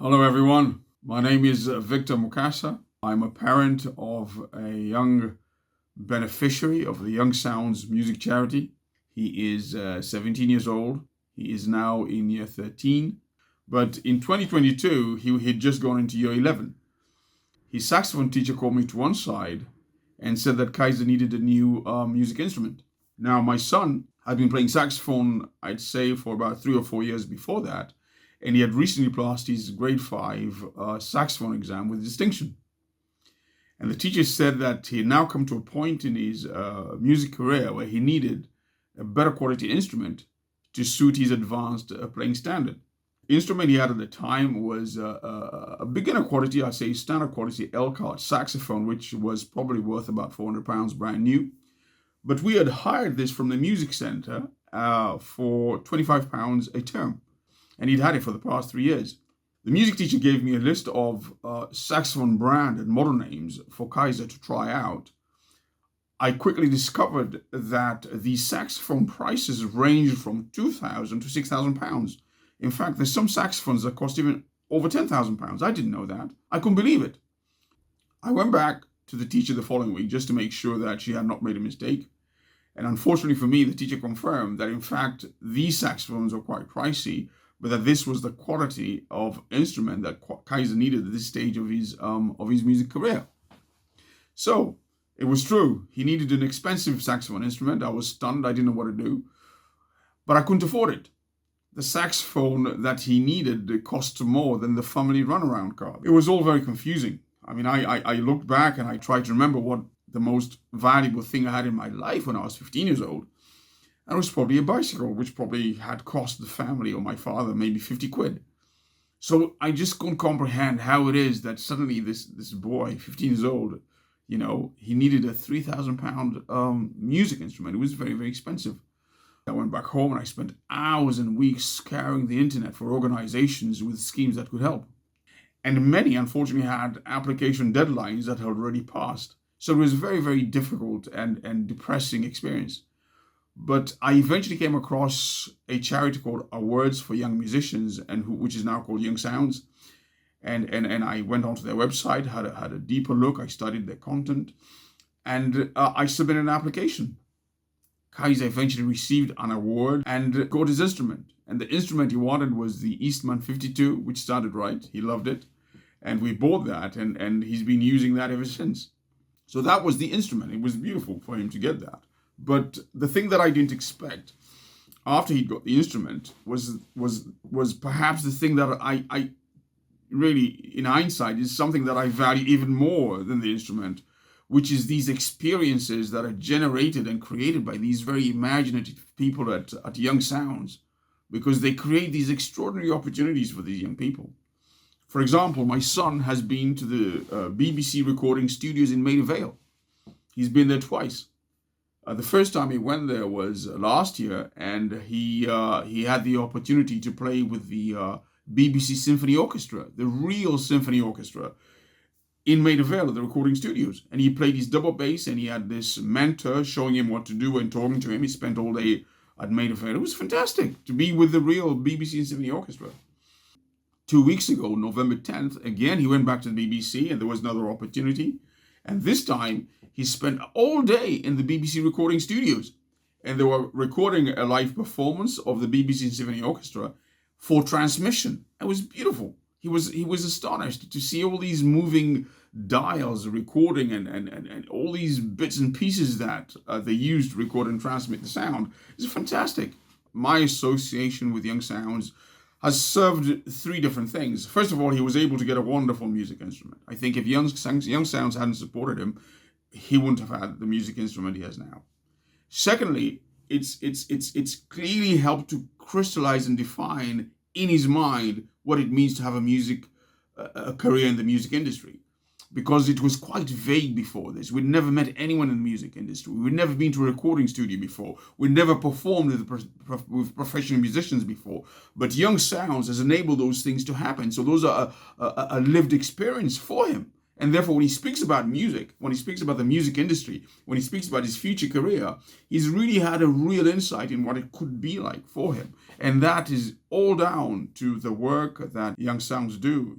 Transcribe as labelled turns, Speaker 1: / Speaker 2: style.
Speaker 1: Hello, everyone. My name is Victor and Kayiza. I'm a parent of a young beneficiary of the Young Sounds music charity. He is 17 years old. He is now in year 13. But in 2022, he had just gone into year 11. His saxophone teacher called me to one side and said that Kayiza needed a new music instrument. Now, my son had been playing saxophone, I'd say, for about 3 or 4 years before that, and he had recently passed his grade 5 saxophone exam with distinction. And the teacher said that he had now come to a point in his music career where he needed a better quality instrument to suit his advanced playing standard. The instrument he had at the time was a beginner quality, I'd say standard quality L-card saxophone, which was probably worth about £400 brand new. But we had hired this from the music center for £25 a term, and he'd had it for the past 3 years. The music teacher gave me a list of saxophone brand and model names for Kayiza to try out. I quickly discovered that the saxophone prices ranged from £2,000 to £6,000. In fact, there's some saxophones that cost even over £10,000. I didn't know that. I couldn't believe it. I went back to the teacher the following week just to make sure that she had not made a mistake. And unfortunately for me, the teacher confirmed that in fact these saxophones are quite pricey, but that this was the quality of instrument that Kayiza needed at this stage of his music career. So it was true. He needed an expensive saxophone instrument. I was stunned. I didn't know what to do, but I couldn't afford it. The saxophone that he needed cost more than the family runaround car. It was all very confusing. I mean, I looked back and I tried to remember what the most valuable thing I had in my life when I was 15 years old. And it was probably a bicycle, which probably had cost the family or my father maybe 50 quid. So I just couldn't comprehend how it is that suddenly this boy, 15 years old, he needed a £3,000 music instrument. It was very, very expensive. I went back home and I spent hours and weeks scouring the internet for organizations with schemes that could help. And many, unfortunately, had application deadlines that had already passed. So it was a very, very difficult and depressing experience. But I eventually came across a charity called Awards for Young Musicians, which is now called Young Sounds. And I went onto their website, had a deeper look. I studied their content, and I submitted an application. Kayiza eventually received an award and got his instrument. And the instrument he wanted was the Eastman 52, which sounded right. He loved it. And we bought that, and he's been using that ever since. So that was the instrument. It was beautiful for him to get that. But the thing that I didn't expect after he got the instrument was perhaps the thing that I really, in hindsight, is something that I value even more than the instrument, which is these experiences that are generated and created by these very imaginative people at Young Sounds, because they create these extraordinary opportunities for these young people. For example, my son has been to the BBC recording studios in Maida Vale. He's been there twice. The first time he went there was last year, and he had the opportunity to play with the BBC Symphony Orchestra, the real symphony orchestra, in Maida Vale at the recording studios. And he played his double bass, and he had this mentor showing him what to do and talking to him. He spent all day at Maida Vale. It was fantastic to be with the real BBC Symphony Orchestra. 2 weeks ago, November 10th, again, he went back to the BBC, and there was another opportunity. And this time, he spent all day in the BBC recording studios. And they were recording a live performance of the BBC Symphony Orchestra for transmission. It was beautiful. He was astonished to see all these moving dials recording and all these bits and pieces that they used to record and transmit the sound. It's fantastic. My association with Young Sounds has served three different things. First of all, he was able to get a wonderful music instrument. I think if Young Sounds hadn't supported him, he wouldn't have had the music instrument he has now. Secondly, it's clearly helped to crystallize and define in his mind what it means to have a career in the music industry, because it was quite vague before this. We'd never met anyone in the music industry. We'd never been to a recording studio before. We'd never performed with professional musicians before. But Young Sounds has enabled those things to happen. So those are a lived experience for him. And therefore, when he speaks about music, when he speaks about the music industry, when he speaks about his future career, he's really had a real insight in what it could be like for him. And that is all down to the work that Young Sounds do.